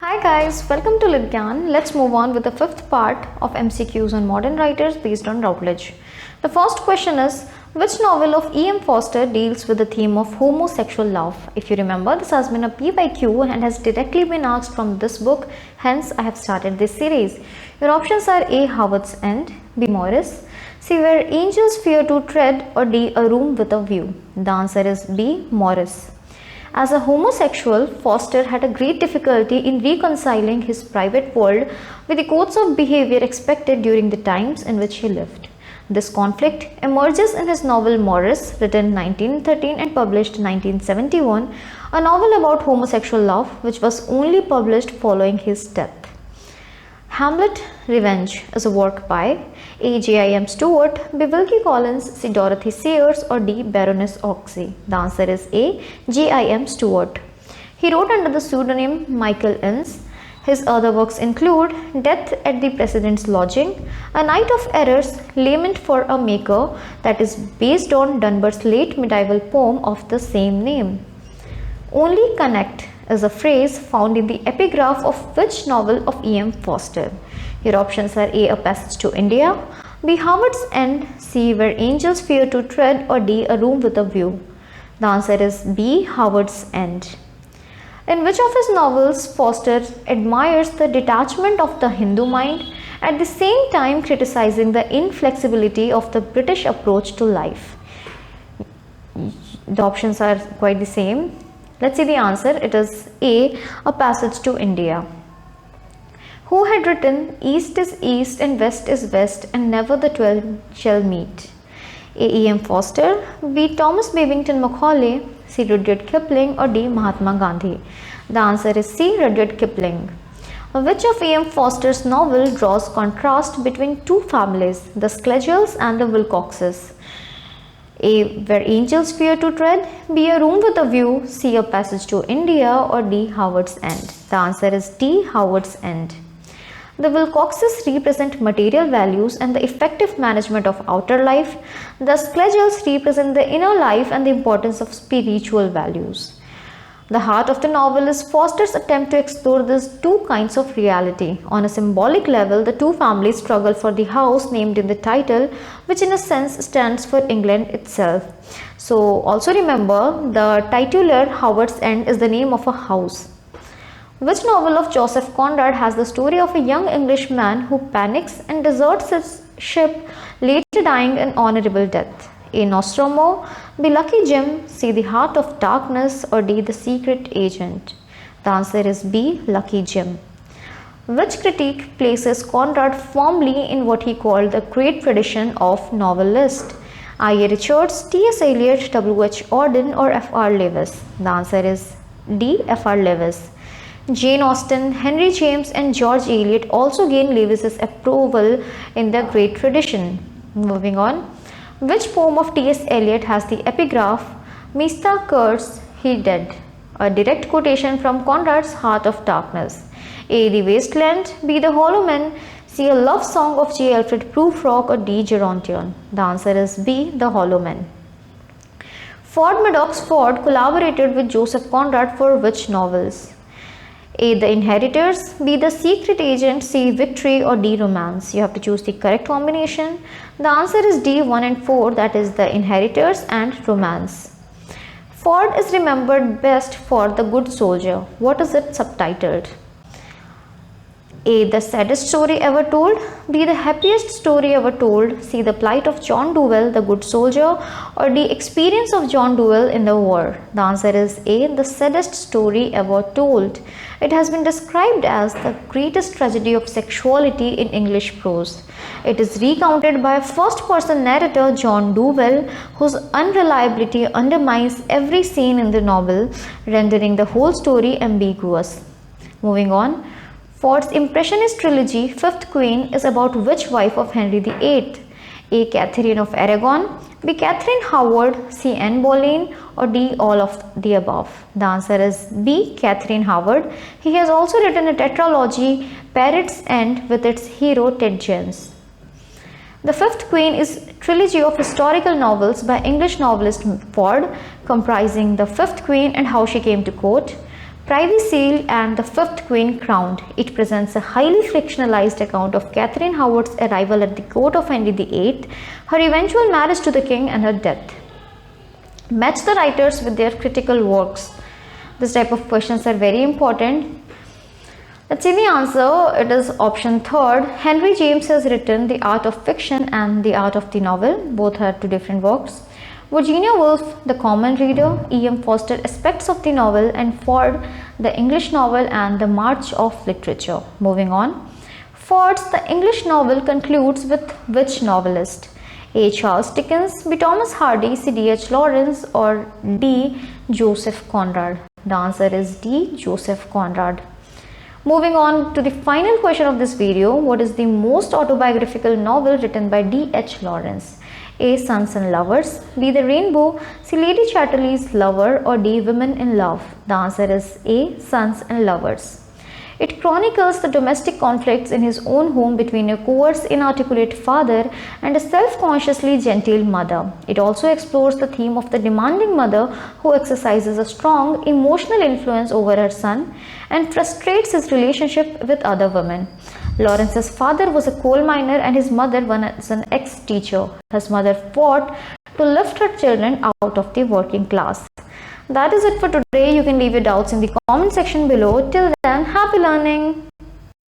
Hi guys, welcome to Lidgyan. Let's move on with the fifth part of MCQs on modern writers based on Routledge. The first question is, which novel of E.M. Forster deals with the theme of homosexual love? If you remember, this has been a P by Q and has directly been asked from this book, hence I have started this series. Your options are A. Howard's End, B. Morris, C. Where Angels Fear to Tread, or D. A Room with a View. The answer is B. Morris. As a homosexual, Forster had a great difficulty in reconciling his private world with the codes of behavior expected during the times in which he lived. This conflict emerges in his novel Morris, written 1913 and published 1971, a novel about homosexual love which was only published following his death. Hamlet Revenge is a work by A. J.I.M. Stewart, B. Wilkie Collins, C. Dorothy Sayers, or D. Baroness Orczy. The answer is A. J.I.M. Stewart. He wrote under the pseudonym Michael Innes. His other works include Death at the President's Lodging, A Night of Errors, Lament for a Maker, that is based on Dunbar's late medieval poem of the same name. Only connect is a phrase found in the epigraph of which novel of E.M. Forster? Your options are A. A Passage to India, B. Howard's End, C. Where Angels Fear to Tread, or D. A Room with a View. The answer is B. Howard's End. In which of his novels Forster admires the detachment of the Hindu mind, at the same time criticizing the inflexibility of the British approach to life? The options are quite the same. Let's see the answer. It is A. A Passage to India. Who had written East is East and West is West and never the 12 shall meet? A. E.M. Forster, B. Thomas Babington Macaulay, C. Rudyard Kipling, or D. Mahatma Gandhi. The answer is C. Rudyard Kipling. Which of E.M. Forster's novel draws contrast between two families, the Schlegels and the Wilcoxes? A. Where Angels Fear to Tread, B. A Room with a View, C. A Passage to India, or D. Howard's End. The answer is D. Howard's End. The Wilcoxes represent material values and the effective management of outer life. The Schlegels represent the inner life and the importance of spiritual values. The heart of the novel is Forster's attempt to explore these two kinds of reality. On a symbolic level, the two families struggle for the house named in the title, which in a sense stands for England itself. So also remember, the titular Howard's End is the name of a house. Which novel of Joseph Conrad has the story of a young Englishman who panics and deserts his ship, later dying an honorable death? A. Nostromo, B. Lucky Jim, C. The Heart of Darkness, or D. The Secret Agent? The answer is B. Lucky Jim. Which critique places Conrad firmly in what he called the great tradition of novelists? I.A. Richards, T.S. Eliot, W.H. Auden, or F.R. Lewis? The answer is D. F.R. Lewis. Jane Austen, Henry James, and George Eliot also gained Lewis's approval in the great tradition. Moving on. Which poem of T.S. Eliot has the epigraph, Mista curse he dead? A direct quotation from Conrad's Heart of Darkness. A. The Wasteland, B. The Hollow Man, C. A love song of J. Alfred Prufrock, or D. Gerontion? The answer is B. The Hollow Man. Ford Madox Ford collaborated with Joseph Conrad for which novels? A. The Inheritors, B. The Secret Agent, C. Victory, or D. Romance? You have to choose the correct combination. The answer is D. 1 and 4, that is The Inheritors and Romance. Ford is remembered best for The Good Soldier. What is it subtitled? A. The Saddest Story Ever Told, B. The Happiest Story Ever Told, C. The Plight of John Dewell, the Good Soldier, or D. Experience of John Dewell in the War? The answer is A. The Saddest Story Ever Told. It has been described as the greatest tragedy of sexuality in English prose. It is recounted by a first-person narrator, John Dewell, whose unreliability undermines every scene in the novel, rendering the whole story ambiguous. Moving on. Ford's Impressionist trilogy, Fifth Queen, is about which wife of Henry VIII? A. Catherine of Aragon, B. Catherine Howard, C. Anne Boleyn, or D. all of the above? The answer is B. Catherine Howard. He has also written a tetralogy, Parrots End, with its hero Ted James. The Fifth Queen is a trilogy of historical novels by English novelist Ford, comprising The Fifth Queen and How She Came to Court, Privy Seal and the Fifth Queen Crowned. It presents a highly fictionalized account of Catherine Howard's arrival at the court of Henry VIII, her eventual marriage to the king, and her death. Match the writers with their critical works. This type of questions are very important. Let's see the answer. It is option third. Henry James has written The Art of Fiction and The Art of the Novel. Both are two different works. Virginia Woolf, The Common Reader. E.M. Forster, Aspects of the Novel. And Ford, The English Novel and the March of Literature. Moving on. Ford's The English Novel concludes with which novelist? A. Charles Dickens, B. Thomas Hardy, C. D. H. Lawrence, or D. Joseph Conrad. The answer is D. Joseph Conrad. Moving on to the final question of this video. What is the most autobiographical novel written by D. H. Lawrence? A. Sons and Lovers, B. The Rainbow, C. Lady Chatterley's Lover, or D. Women in Love. The answer is A. Sons and Lovers. It chronicles the domestic conflicts in his own home between a coarse, inarticulate father and a self-consciously genteel mother. It also explores the theme of the demanding mother who exercises a strong emotional influence over her son and frustrates his relationship with other women. Lawrence's father was a coal miner and his mother was an ex-teacher. His mother fought to lift her children out of the working class. That is it for today. You can leave your doubts in the comment section below. Till then, happy learning!